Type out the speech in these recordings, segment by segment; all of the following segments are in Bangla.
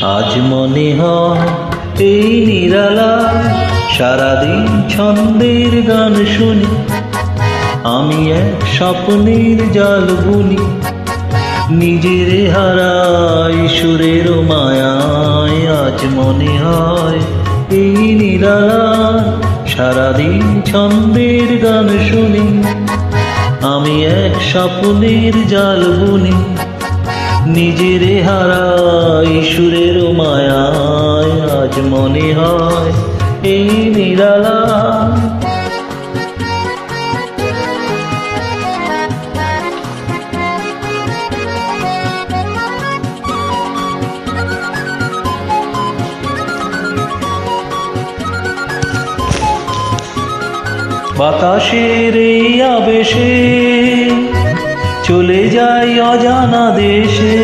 আজ মনে হয় এই নিরালা সারাদিন ছন্দের গান শুনি, আমি এক স্বপ্নের জাল বুনি, নিজের হারাই সুরের মায়ায়। আজ মনে হয় এই নিরালা সারাদিন ছন্দের গান শুনি, আমি এক স্বপ্নের জাল বুনি, নিজের হারাই সুরের মায়ায়। আজ মনে হয় এই নিরালা। বাতাসের এই আবেশে চলে যাই অজানা দেশে,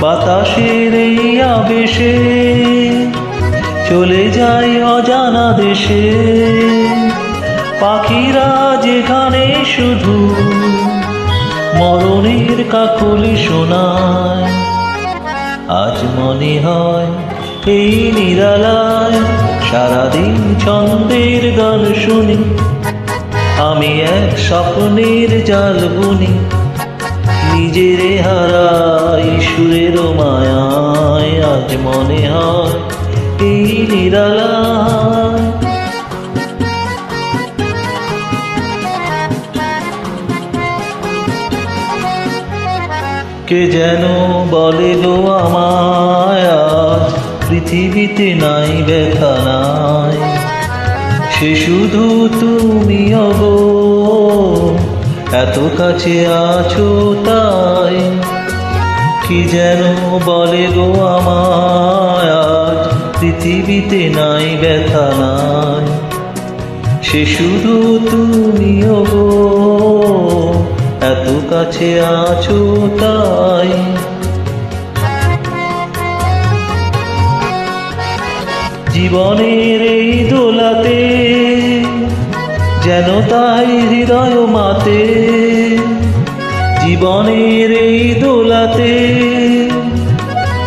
বাতাসের এই আবেশে চলে যাই অজানা দেশে, পাখিরা যেখানে শুধু মরণের কাকলি শোনায়। আজ মনে হয় এই নিরালায় সারাদিন ছন্দের গান শুনি, আমি এক স্বপ্নের জাল বুনি, নিজের হারাই সুরের মায়ায়। আজ মনে হয় এই নিরালায়। কে যেন বলে গো আমায় আজ পৃথিবীতে নাই ব্যথা নাই, সে শুধু তুমি গো এত কাছে আছো তাই। কি যেন বলে গো আমায় আজ পৃথিবীতে নাই ব্যথা নাই, সে শুধু তুমি গো এত কাছে আছো তাই। জীবনের এই দোলাতে যেন তাই হৃদয় মাতে, জীবনের এই দোলাতে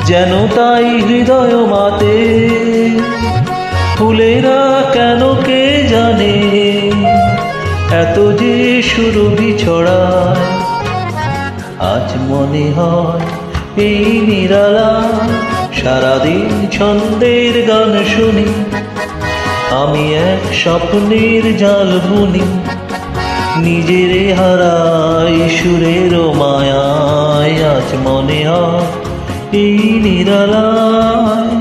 যেন তাই হৃদয় মাতে। ফুলেরা কেন কে জানে এত যে সুরভি ছড়ায়। আজ মনে হয় এই নিরালা সারাদিন ছন্দের গান শুনি, আমি এক স্বপ্নের জাল বুনি, নিজের হারাই সুরের মায়ায়। আজ মনে হয় এই নিরালায়।